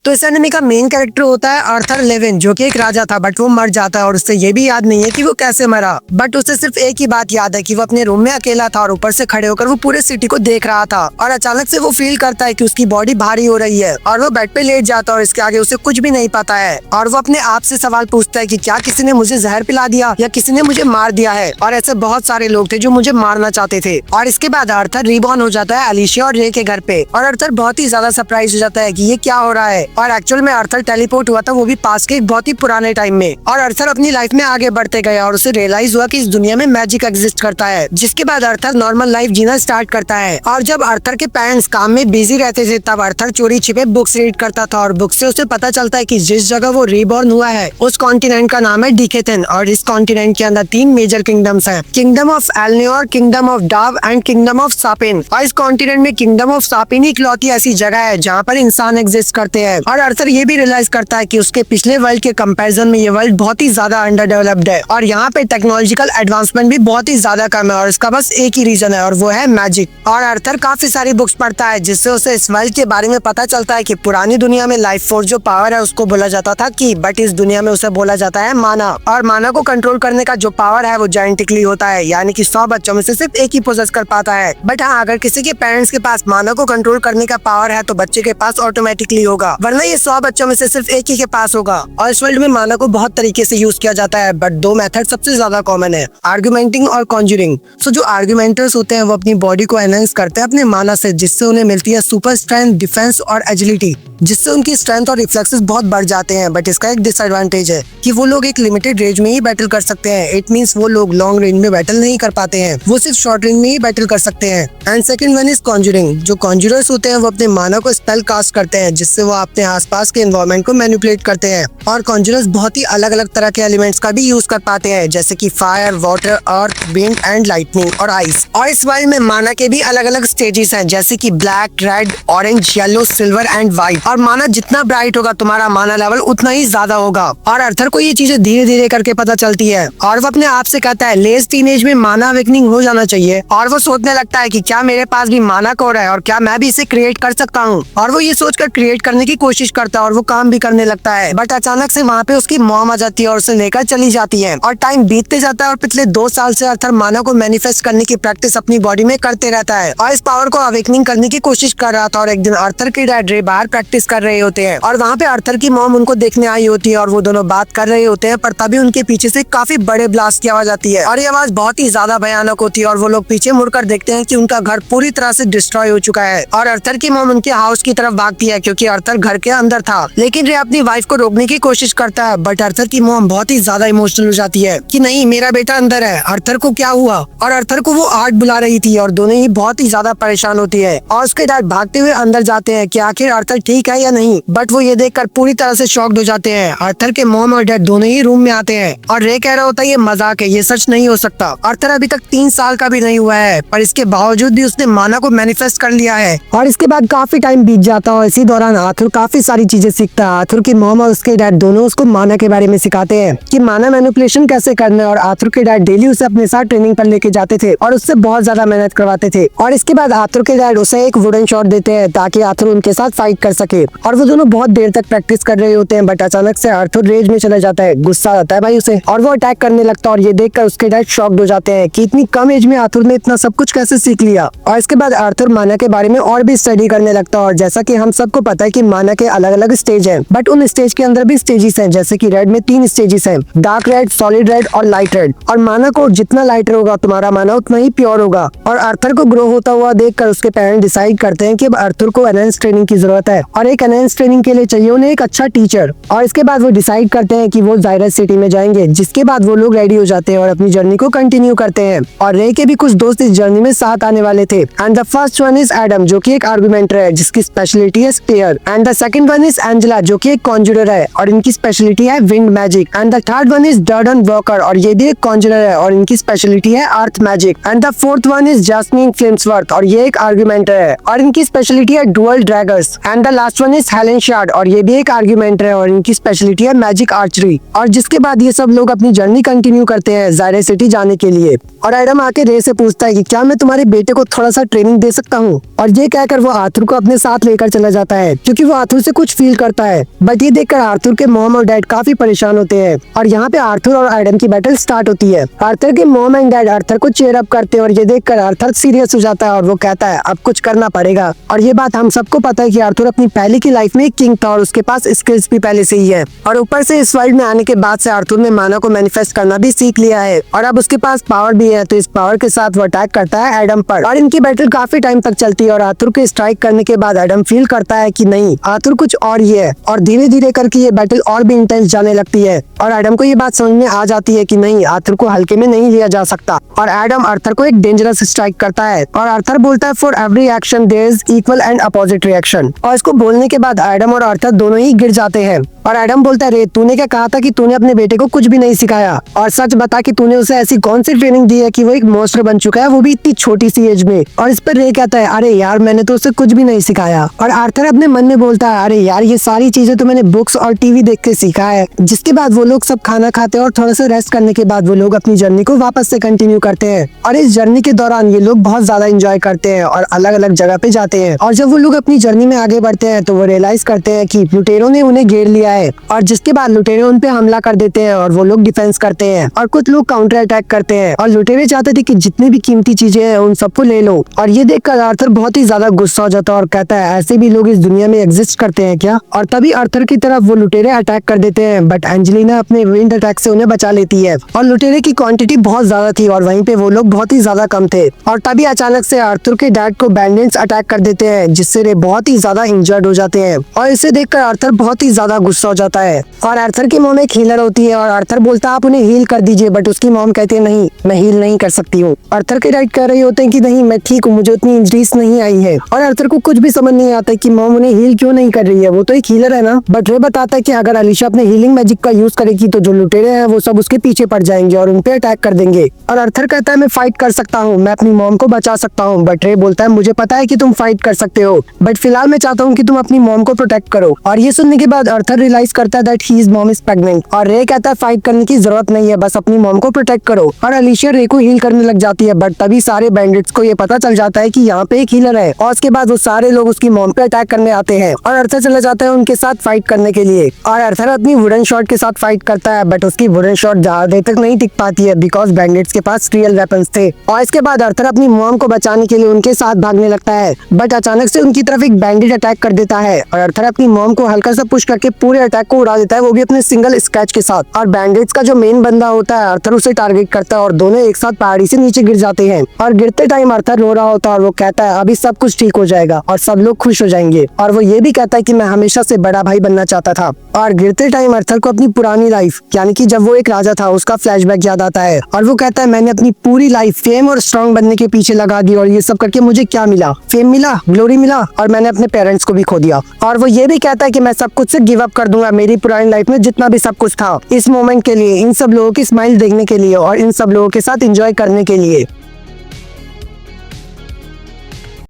तो इस एनिमे का मेन कैरेक्टर होता है आर्थर लेविन, जो कि एक राजा था बट वो मर जाता है और उससे ये भी याद नहीं है कि वो कैसे मरा। बट उसे सिर्फ एक ही बात याद है कि वो अपने रूम में अकेला था और ऊपर से खड़े होकर वो पूरे सिटी को देख रहा था और अचानक से वो फील करता है कि उसकी बॉडी भारी हो रही है और वो बेड पे लेट जाता है और इसके आगे उसे कुछ भी नहीं पता है और वो अपने आप से सवाल पूछता है कि क्या किसी ने मुझे जहर पिला दिया या किसी ने मुझे मार दिया है। और ऐसे बहुत सारे लोग थे जो मुझे मारना चाहते थे। और इसके बाद आर्थर रिबॉर्न हो जाता है अलीशिया और रे के घर पे और आर्थर बहुत ही ज्यादा सरप्राइज हो जाता है कि ये क्या हो रहा है। और एक्चुअल में आर्थर टेलीपोर्ट हुआ था, वो भी पास के एक बहुत ही पुराने टाइम में। और आर्थर अपनी लाइफ में आगे बढ़ते गए और उसे रियलाइज हुआ कि इस दुनिया में मैजिक एग्जिस्ट करता है। जिसके बाद आर्थर नॉर्मल लाइफ जीना स्टार्ट करता है। और जब आर्थर के पेरेंट्स काम में बिजी रहते थे तब आर्थर चोरी छिपे बुक्स रीड करता था और बुक से उसे पता चलता है कि जिस जगह वो रीबॉर्न हुआ है उस कॉन्टिनेंट का नाम है डिकेथन और इस कॉन्टिनेंट के अंदर 3 मेजर किंगडम्स हैं, kingdom of Elnior, kingdom of Dav and kingdom of Sapin. और इस कॉन्टिनेंट में किंगडम ऑफ सापिन ही इकलौती ऐसी जगह है जहाँ पर इंसान एग्जिस्ट करते हैं। और आर्थर ये भी रियलाइज करता है कि उसके पिछले वर्ल्ड के कंपैरिजन में ये वर्ल्ड बहुत ही ज्यादा अंडर डेवलप्ड है और यहाँ पे टेक्नोलॉजिकल एडवांसमेंट भी बहुत ही ज्यादा कम है और इसका बस एक ही रीजन है और वो है मैजिक। और आर्थर काफी सारी बुक्स पढ़ता है जिससे उसे इस वर्ल्ड के बारे में पता चलता है कि पुरानी दुनिया में लाइफ फोर्स जो पावर है उसको बोला जाता था की, बट इस दुनिया में उसे बोला जाता है माना। और माना को कंट्रोल करने का जो पावर है वो जेनेटिकली होता है, यानी कि 100 बच्चों में से सिर्फ एक ही पोजेस कर पाता है। बट हाँ, अगर किसी के पेरेंट्स के पास माना को कंट्रोल करने का पावर है तो बच्चे के पास ऑटोमेटिकली होगा, वरना ये 100 बच्चों में से सिर्फ एक ही के पास होगा। और इस वर्ल्ड में माना को बहुत तरीके से यूज किया जाता है बट 2 मेथड सबसे ज्यादा कॉमन है, आर्गुमेंटिंग और कॉन्जरिंग। सो जो आर्गुमेंटर्स होते हैं वो अपनी बॉडी को एनहांस करते हैं अपने माना से, जिससे उन्हें मिलती है सुपर स्ट्रेंथ, डिफेंस और एजिलिटी, जिससे उनकी स्ट्रेंथ और रिफ्लेक्सेस बहुत बढ़ जाते हैं। बट इसका एक डिसएडवांटेज है कि वो लोग एक लिमिटेड रेंज में ही बैटल कर सकते हैं। इट मींस वो लोग लॉन्ग रेंज में बैटल नहीं कर पाते हैं, वो सिर्फ शॉर्ट रेंज में ही बैटल कर सकते हैं। And second one is Conjuring. जो कॉन्जरर्स होते हैं वो अपने माना को स्पेल कास्ट करते हैं जिससे वो अपने आसपास के एनवायरनमेंट को मैनिपुलेट करते हैं। और कॉन्जरर्स बहुत ही अलग अलग तरह के एलिमेंट्स का भी यूज कर पाते हैं, जैसे कि fire, water, earth, wind and lightning और आइस। और इस वर्ल्ड में माना के भी अलग अलग स्टेजेस हैं, जैसे कि black, red, orange, yellow, silver and white. और माना जितना ब्राइट होगा तुम्हारा माना लेवल उतना ही ज्यादा होगा। और आर्थर को ये चीजें धीरे धीरे करके पता चलती है और वो अपने आप से कहता है लेट टीनेज में माना अवेकनिंग हो जाना चाहिए। और वो सोचने लगता है कि क्या मेरे पास भी माना कोर है और क्या मैं भी इसे क्रिएट कर सकता हूँ। और वो ये सोचकर क्रिएट करने की कोशिश करता है और वो काम भी करने लगता है। बट अचानक से वहाँ पे उसकी मॉम आ जाती है और उसे लेकर चली जाती है। और टाइम बीतते जाता है और पिछले 2 साल से आर्थर माना को मैनिफेस्ट करने की प्रैक्टिस अपनी बॉडी में करते रहता है और इस पावर को अवेकनिंग करने की कोशिश कर रहा था। और एक दिन आर्थर के डैड रे बाहर प्रैक्टिस कर रहे होते हैं और वहाँ पे आर्थर की मॉम उनको देखने आई होती है और वो दोनों बात कर रहे होते हैं। पर तभी उनके पीछे से काफी बड़े ब्लास्ट की आवाज आती है और ये आवाज बहुत ही ज्यादा भयानक होती है और वो लोग पीछे मुड़कर देखते हैं कि उनका घर पूरी तरह से डिस्ट्रॉय हो चुका है। और आर्थर की मॉम उनके हाउस की तरफ भागती है क्योंकि आर्थर घर के अंदर था। लेकिन रे अपनी वाइफ को रोकने की कोशिश करता है बट आर्थर की मॉम बहुत ही ज्यादा इमोशनल हो जाती है कि नहीं, मेरा बेटा अंदर है, आर्थर को क्या हुआ। और आर्थर को वो आर्ट बुला रही थी और दोनों ही बहुत ही ज्यादा परेशान होती है। और उसके डैड भागते हुए अंदर जाते हैं कि आखिर आर्थर ठीक है या नहीं, बट वो ये देखकर पूरी तरह से शॉक्ड हो जाते हैं। आर्थर के मॉम और डैड दोनों ही रूम में आते हैं और रे कह रहा होता है ये मजाक है, ये सच नहीं हो सकता। आर्थर अभी तक 3 साल का भी नहीं हुआ है पर इसके बावजूद भी उसने माना को मैनिफेस्ट कर लिया है। और इसके बाद काफी टाइम बीत जाता है और इसी दौरान आर्थर काफी सारी चीजें सीखता है। आर्थर की मॉम और उसके डैड दोनों उसको माना के बारे में सिखाते हैं कि माना मैनिपुलेशन कैसे करना है। और आर्थर के डैड डेली उसे अपने साथ ट्रेनिंग पर लेके जाते थे और उससे बहुत ज्यादा मेहनत करवाते थे। और इसके बाद आर्थर के डैड उसे एक वुडन शॉट देते हैं ताकि आर्थर उनके साथ फाइट कर सके। और वो दोनों बहुत देर तक प्रैक्टिस कर रहे होते हैं बट अचानक से आर्थर रेज में चला जाता है, गुस्सा आता है भाई उसे और वो अटैक करने लगता है। और ये देखकर उसके डैड शॉक्ड हो जाते हैं कि इतनी कम एज में आर्थर ने इतना सब कुछ कैसे सीख लिया। और इसके बाद आर्थर माना के बारे में और भी स्टडी करने लगता है। और जैसा कि हम सबको पता है कि माना के अलग अलग स्टेज हैं, बट उन स्टेज के अंदर भी स्टेजेस हैं, जैसे कि रेड में 3 स्टेजेस हैं, डार्क रेड, सॉलिड रेड और लाइट रेड। और माना को जितना लाइटर होगा तुम्हारा माना उतना ही प्योर होगा। और आर्थर को ग्रो होता हुआ देखकर उसके पेरेंट्स डिसाइड करते हैं कि अब आर्थर को एनहांस ट्रेनिंग की जरूरत है और एक एनहांस ट्रेनिंग के लिए चाहिए उन्हें एक अच्छा टीचर। और इसके बाद वो डिसाइड करते हैं कि वो जायरस सिटी में जाएंगे, जिसके बाद वो लोग रेडी हो जाते हैं और अपनी जर्नी को कंटिन्यू करते हैं। और रे के भी कुछ दोस्त इस जर्नी में साथ आने वाले थे। And the first one is Adam, जो कि एक आर्गुमेंटर है जिसकी स्पेशलिटी है spear. And the second one is Angela, जो कि एक कॉन्जुरर है और इनकी स्पेशलिटी है wind magic. And the third one is Durden Walker और ये भी एक कॉन्जुरर है और इनकी स्पेशलिटी है earth magic. And the fourth one is Jasmine Flimsworth और ये एक आर्गुमेंटर है और इनकी स्पेशलिटी है dual daggers. And the last one is Helen Shard और ये भी एक आर्गुमेंटर है और इनकी स्पेशलिटी है मैजिक आर्चरी। और जिसके बाद ये सब लोग अपनी जर्नी कंटिन्यू करते हैं जायरस सिटी जाने के लिए। और एडम आके रे से पूछता है कि क्या मैं तुम्हारे बेटे को थोड़ा सा ट्रेनिंग दे सकता हूँ। और ये कहकर वो आर्थर को अपने साथ लेकर चला जाता है क्योंकि वो आर्थर आर्थर से कुछ फील करता है। बट ये देखकर आर्थर के मॉम और डैड काफी परेशान होते हैं और यहाँ पे आर्थर और एडम की बैटल स्टार्ट होती है। आर्थर के मॉम एंड डैड आर्थर को चीयर अप करते हैं और ये देखकर आर्थर सीरियस हो जाता है और वो कहता है अब कुछ करना पड़ेगा। और ये बात हम सबको पता है कि आर्थर अपनी पहले की लाइफ में एक किंग था और उसके पास स्किल्स भी पहले से ही है। और ऊपर से इस वर्ल्ड में आने के बाद से आर्थर ने माना को मैनिफेस्ट करना भी सीख लिया है और अब उसके पास पावर भी है। तो इस पावर के साथ वो अटैक करता है एडम पर और इनकी बैटल काफी टाइम तक चलती है। और आर्थर के स्ट्राइक करने के बाद एडम फील करता है कि नहीं, आर्थर कुछ और ही है और धीरे धीरे करके ये बैटल और भी इंटेंस जाने लगती है। और एडम को ये बात समझ में आ जाती है कि नहीं, आर्थर को हल्के में नहीं लिया जा सकता और एडम आर्थर को एक डेंजरस स्ट्राइक करता है और आर्थर बोलता है for every action there is equal and opposite reaction. और इसको बोलने के बाद एडम और आर्थर दोनों ही गिर जाते हैं। और एडम बोलता है रे, तूने क्या कहा था कि तूने अपने बेटे को कुछ भी नहीं सिखाया, और सच बता कि तूने उसे ऐसी कौन सी ट्रेनिंग दी है कि वो एक मॉन्स्टर बन चुका है, वो भी इतनी छोटी सी एज में। और इस पर रे कहता है अरे यार मैंने तो उसे कुछ भी नहीं सिखाया। और आर्थर अपने मन में बोलता है अरे यार ये सारी चीजें तो मैंने बुक्स और टीवी देख के सीखा है। जिसके बाद वो लोग सब खाना खाते हैं और थोड़ा सा रेस्ट करने के बाद वो लोग अपनी जर्नी को वापस से कंटिन्यू करते हैं। और इस जर्नी के दौरान ये लोग बहुत ज्यादा एंजॉय करते हैं और अलग अलग जगह पे जाते हैं। और जब वो लोग अपनी जर्नी में आगे बढ़ते हैं तो वो रियलाइज करते हैं कि लुटेरों ने उन्हें घेर लिया है और जिसके बाद लुटेरे उन पे हमला कर देते हैं और वो लोग डिफेंस करते हैं और कुछ लोग काउंटर अटैक करते हैं। और लुटेरे चाहते थे कि जितनी भी कीमती चीजें हैं उन सबको ले लो। और ये देखकर आर्थर बहुत ही ज्यादा गुस्सा हो जाता है और कहता है ऐसे भी लोग इस दुनिया में एग्जिस्ट करते हैं क्या। और तभी आर्थर की तरफ वो लुटेरे अटैक कर देते हैं बट एंजेलिना अपने विंड अटैक से उन्हें बचा लेती है। और लुटेरे की क्वांटिटी बहुत ज्यादा थी और वहीं पे वो लोग बहुत ही ज्यादा कम थे। और तभी अचानक से आर्थर के डैड को बैंडिट्स अटैक कर देते हैं जिससे वे बहुत ही ज्यादा इंजर्ड हो जाते हैं। और इसे देखकर आर्थर बहुत ही ज्यादा गुस्सा हो जाता है। और आर्थर की मॉम एक हीलर होती है और आर्थर बोलता है आप उन्हें हील कर दीजिए, बट उसकी मॉम कहती है नहीं, मैं हील नहीं कर सकती हूँ। आर्थर के डैड कह रहे होते हैं कि नहीं मैं ठीक हूँ, मुझे उतनी इंजरीज नहीं आई है। और आर्थर को कुछ भी समझ नहीं आता कि मॉम उन्हें हील क्यों नहीं कर रही है, वो तो एक हीलर है ना। बट रे बताता है कि अगर अलीशा अपने हीलिंग मैजिक का यूज करेगी तो जो लुटेरे हैं वो सब उसके पीछे पड़ जाएंगे और उन पे अटैक कर देंगे। और आर्थर कहता है मैं फाइट कर सकता हूँ, मैं अपनी मॉम को बचा सकता हूँ। बट रे बोलता है मुझे पता है कि तुम फाइट कर सकते हो, बट फिलहाल मैं चाहता हूँ कि तुम अपनी मॉम को प्रोटेक्ट करो। और ये सुनने के बाद आर्थर रियलाइज करता है that his mom is pregnant. और रे कहता है फाइट करने की जरूरत नहीं है, बस अपनी मॉम को प्रोटेक्ट करो। और अलीशिया रे को हील करने लग जाती है बट तभी सारे बैंडिट्स को ये पता चल जाता है कि यहाँ पे एक हीलर है। और उसके बाद वो सारे लोग उसकी मॉम पे अटैक करने आते हैं और आर्थर चला जाता है उनके साथ फाइट करने के लिए। और आर्थर अपनी वुडन शॉट के साथ फाइट करता है बट उसकी वुडन शॉट ज्यादा देर तक नहीं टिक पाती है बिकॉज बैंडिट्स के पास रियल वेपन्स थे। और इसके बाद आर्थर अपनी मॉम को बचाने के लिए उनके साथ भागने लगता है बट अचानक से उनकी तरफ एक बैंडिट अटैक कर देता है और आर्थर अपनी मॉम को हल्का सा पुश करके पूरे अटैक को उड़ा देता है, वो भी अपने सिंगल स्क्रैच के साथ। और बैंडिट्स का जो मेन बंदा होता है आर्थर उसे टारगेट करता है और दोनों एक साथ पहाड़ी से नीचे गिर जाते हैं। और गिरते टाइम आर्थर रो रहा होता है और वो कहता है अभी सब कुछ ठीक हो जाएगा और सब लोग खुश हो जाएंगे। और वो ये भी कहता है कि मैं हमेशा से बड़ा भाई बनना चाहता था। और गिरते टाइम आर्थर को अपनी पुरानी लाइफ यानी कि जब वो एक राजा था उसका फ्लैशबैक याद आता है और वो कहता है मैंने अपनी पूरी लाइफ फेम और स्ट्रॉन्ग बनने के पीछे लगा दी और ये सब करके मुझे क्या मिला, फेम मिला, ग्लोरी मिला और मैंने अपने पेरेंट्स को भी खो दिया। और वो ये भी कहता है कि मैं सब कुछ से गिव अप कर दूंगा, मेरी पुरानी लाइफ में जितना भी सब कुछ था इस मोमेंट के लिए, इन सब लोगों की स्माइल देखने के लिए और इन सब लोगों के साथ एंजॉय करने के लिए।